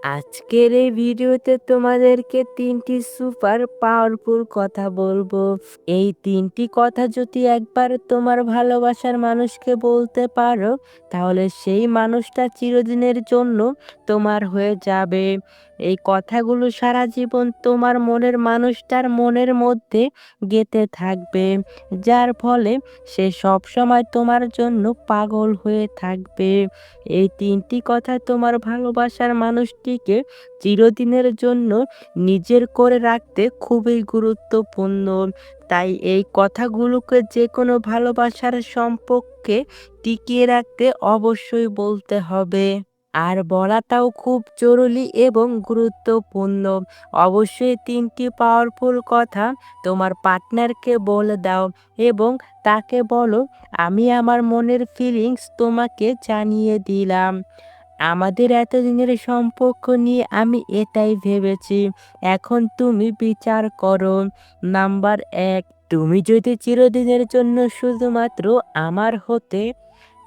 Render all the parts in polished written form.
আজকের এই ভিডিওতে তোমাদেরকে ৩টি সুপার পাওয়ারফুল কথা বলবো। এই ৩টি কথা যদি একবার তোমার ভালোবাসার মানুষকে বলতে পারো, তাহলে সেই মানুষটা চিরদিনের জন্য তোমার হয়ে যাবে। এই কথাগুলো সারা জীবন তোমার মনের মানুষটার মনের মধ্যে গেঁথে থাকবে, যার ফলে সে সবসময় তোমার জন্য পাগল হয়ে থাকবে। এই ৩টি কথা তোমার ভালোবাসার মানুষটিকে চিরদিনের জন্য নিজের করে রাখতে খুবই গুরুত্বপূর্ণ। তাই এই কথাগুলোকে যেকোনো ভালোবাসার সম্পর্কে টিকিয়ে রাখতে অবশ্যই বলতে হবে। আর বলাটাও খুব জরুরি এবং গুরুত্বপূর্ণ। অবশ্যই ৩টি পাওয়ারফুল কথা তোমার পার্টনারকে বলে দাও এবং তাকে বলো, আমি আমার মনের ফিলিংস তোমাকে জানিয়ে দিলাম। আমাদের এতদিনের সম্পর্ক নিয়ে আমি এটাই ভেবেছি। এখন তুমি বিচার করো। নাম্বার ১, তুমি যদি চিরদিনের জন্য শুধুমাত্র আমার হতে,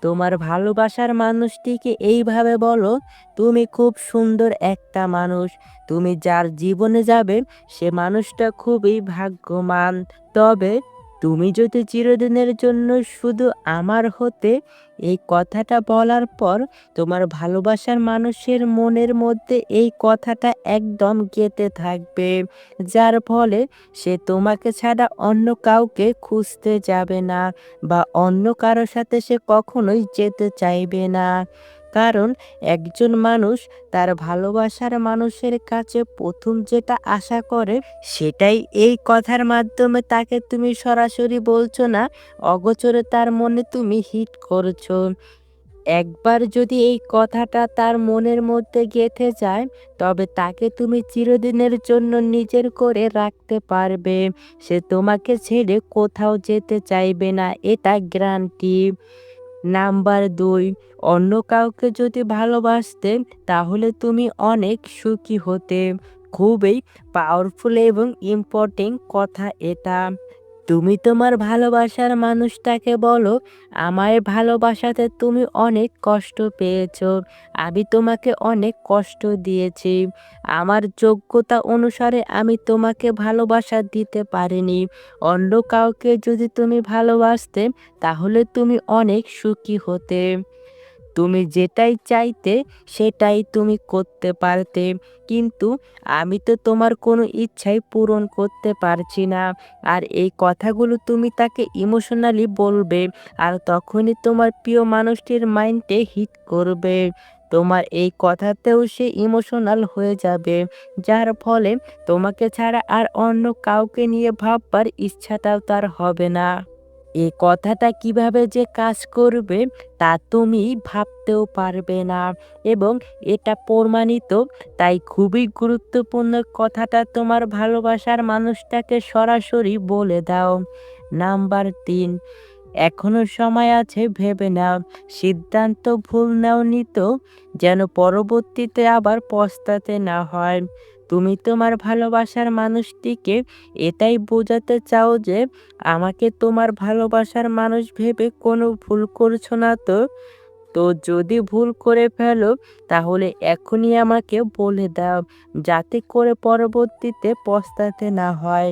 তোমার ভালোবাসার মানুষটিকে এইভাবে বলো, তুমি খুব সুন্দর একটা মানুষ। তুমি যার জীবনে যাবে সে মানুষটা খুবই ভাগ্যবান। তবে তুমি যদি চিরদিনের জন্য শুধু আমার হতে, এই কথাটা বলার পর তোমার ভালোবাসার মানুষের মনের মধ্যে এই কথাটা একদম গেঁথে থাকবে, যার ফলে সে তোমাকে ছাড়া অন্য কাউকে খুঁজতে যাবে না বা অন্য কারো সাথে সে কখনোই যেতে চাইবে না। কারণ একজন মানুষ তার ভালোবাসার মানুষের কাছে ১ম যেটা আশা করে, সেটাই এই কথার মাধ্যমে তাকে তুমি সরাসরি বলছো না, অগোচরে তার মনে তুমি হিট করছো। একবার যদি এই কথাটা তার মনের মধ্যে গেঁথে যায়, তবে তাকে তুমি চিরদিনের জন্য নিজের করে রাখতে পারবে। সে তোমাকে ছেড়ে কোথাও যেতে চাইবে না, এটা গ্যারান্টি। নাম্বার ২, অন্য কাউকে যদি ভালোবাসতে, তাহলে তুমি অনেক সুখী হতে। খুবই পাওয়ারফুল এবং ইম্পর্টেন্ট কথা এটা। তুমি তোমার ভালোবাসার মানুষটাকে বলো, আমায় ভালোবাসাতে তুমি অনেক কষ্ট পেয়েছো। আমি তোমাকে অনেক কষ্ট দিয়েছি। আমার যোগ্যতা অনুসারে আমি তোমাকে ভালোবাসা দিতে পারিনি। অন্য কাউকে যদি তুমি ভালোবাসতে, তাহলে তুমি অনেক সুখী হতে। তুমি যেটাই চাইতে সেটাই তুমি করতে পারতে। কিন্তু আমি তো তোমার কোনো ইচ্ছাই পূরণ করতে পারছি না। আর এই কথাগুলো তুমি তাকে ইমোশনালি বলবে। আর তখনই তোমার প্রিয় মানুষটির মাইন্ডে হিট করবে। তোমার এই কথাতেও সে ইমোশনাল হয়ে যাবে। যার ফলে তোমাকে ছাড়া আর অন্য কাউকে নিয়ে ভাববার ইচ্ছাটাও তার হবে না। এ কথাটা কিভাবে যে কাজ করবে তা তুমি ভাবতেও পারবে না, এবং এটা প্রমাণিত। তাই খুবই গুরুত্বপূর্ণ কথাটা তোমার ভালোবাসার মানুষটাকে সরাসরি বলে দাও। নাম্বার ৩, এখনো সময় আছে, ভেবে নাও। সিদ্ধান্ত ভুল নাওনি তো, যেন পরবর্তীতে আবার পস্তাতে না হয়। তুমি তোমার ভালোবাসার মানুষটিকে এটাই বোঝাতে চাও যে, আমাকে তোমার ভালোবাসার মানুষ ভেবে কোনো ভুল করছো না তো। তো যদি ভুল করে ফেলো, তাহলে এখনই আমাকে বলে দাও, যাতে করে পরবর্তীতে পস্তাতে না হয়।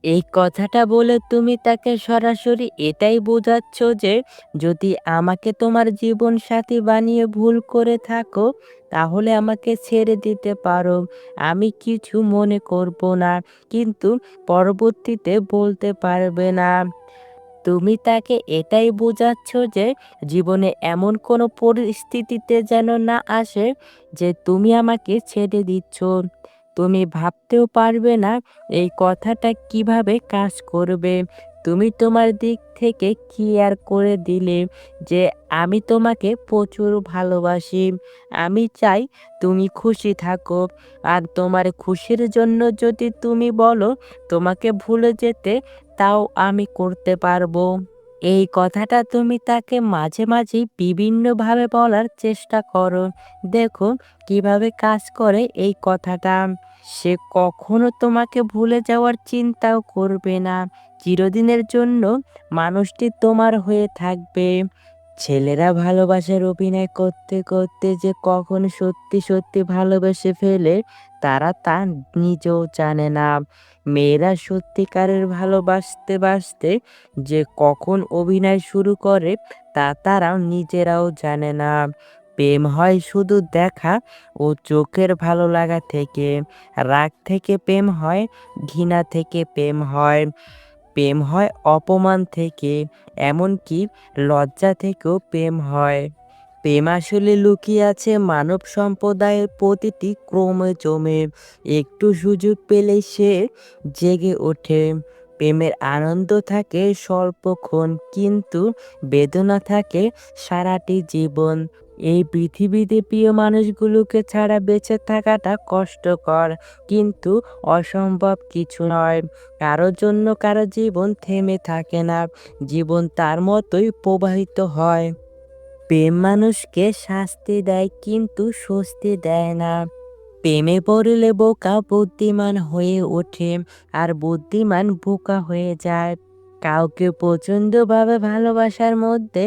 এই কথাটা বলে তুমি তাকে সরাসরি এটাই বোঝাচ্ছ যে, যদি আমাকে তোমার জীবনসাথী বানিয়ে ভুল করে থাকো, তাহলে আমাকে ছেড়ে দিতে পারো। আমি কিছু মনে করব না, কিন্তু পরবর্তীতে বলতে পারবে না। তুমি তাকে এটাই বোঝাচ্ছ যে, জীবনে এমন কোনো পরিস্থিতিতে যেন না আসে যে তুমি আমাকে ছেড়ে দিচ্ছ। তুমি ভাবতেও পারবে না এই কথাটা কিভাবে কাজ করবে। তুমি তোমার দিক থেকে ক্লিয়ার করে দিলে যে, আমি তোমাকে প্রচুর ভালোবাসি। আমি চাই তুমি খুশি থাকো। আর তোমার খুশির জন্য যদি তুমি বলো তোমাকে ভুলে যেতে, তাও আমি করতে পারবো। এই কথাটা তুমি তাকে মাঝে মাঝেই বিভিন্নভাবে বলার চেষ্টা করো। দেখো কিভাবে কাজ করে এই কথাটা। সে কখনো তোমাকে ভুলে যাওয়ার চিন্তাও করবে না। চিরদিনের জন্য মানুষটি তোমার হয়ে থাকবে। ছেলেরা ভালোবাসার অভিনয় করতে করতে যে কখন সত্যি সত্যি ভালোবেসে ফেলে তারা তা নিজেও জানে না। মেয়েরা সত্যিকারের ভালোবাসতে বাসতে যে কখন অভিনয় শুরু করে তা তারাও নিজেরাও জানে না। প্রেম হয় শুধু দেখা ও চোখের ভালো লাগা থেকে, রাগ থেকে প্রেম হয়, ঘৃণা থেকে প্রেম হয়, প্রেম হয় অপমান থেকে, এমনকি লজ্জা থেকেও প্রেম হয়। প্রেম আসলে লুকিয়ে আছে মানব সম্প্রদায়ের প্রতিটি ক্রোমোজোমে। একটু সুযোগ পেলেই সে জেগে ওঠে। প্রেমের আনন্দ থাকে স্বল্পক্ষণ, কিন্তু বেদনা থাকে সারাটি জীবন। এই পৃথিবীতে প্রিয় মানুষগুলোকে ছাড়া বেঁচে থাকাটা কষ্টকর, কিন্তু অসম্ভব কিছু নয়। কারো জন্য কারো জীবন থেমে থাকে না, জীবন তার মতোই প্রবাহিত হয়। প্রেম মানুষকে শাস্তি দেয় কিন্তু স্বস্তি দেয় না। প্রেমে পড়লে বোকা বুদ্ধিমান হয়ে ওঠে, আর বুদ্ধিমান বোকা হয়ে যায়। কাউকে প্রচণ্ডভাবে ভালোবাসার মধ্যে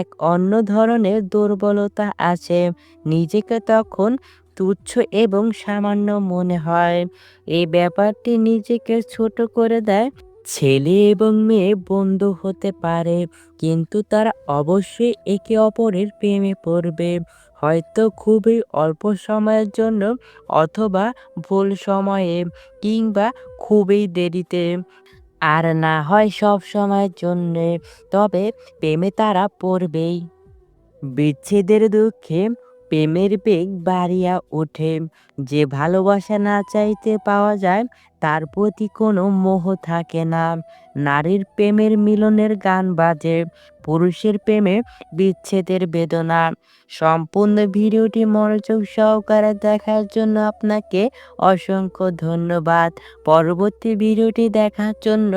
এক অন্য ধরনের দুর্বলতা আছে। নিজেকে তখন তুচ্ছ এবং সামান্য মনে হয়। এই ব্যাপারটি নিজেকে ছোট করে দেয়। ছেলে এবং মেয়ে বন্ধু হতে পারে, কিন্তু তারা অবশ্যই একে অপরের প্রেমে পড়বে, হয়তো খুবই অল্প সময়ের জন্য, অথবা ভুল সময়ে, কিংবা খুবই দেরিতে, আর না হয় সব সময়ের জন্যে। তবে প্রেমে তারা পড়বেই। বিচ্ছেদের দুঃখে প্রেমের বেগ বাড়িয়া ওঠে। যে ভালোবাসা না চাইতে পাওয়া যায় তার প্রতি কোনো মোহ থাকে না। নারীর প্রেমের মিলনের গান বাজে, পুরুষের প্রেমে বিচ্ছেদের বেদনা। সম্পূর্ণ ভিডিওটি মনোযোগ সহকারে দেখার জন্য আপনাকে অসংখ্য ধন্যবাদ। পরবর্তী ভিডিওটি দেখার জন্য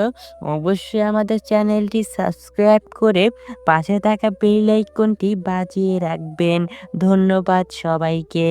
অবশ্যই আমাদের চ্যানেলটি সাবস্ক্রাইব করে পাশে থাকা বেল আইকনটি বাজিয়ে রাখবেন। ধন্যবাদ সবাইকে।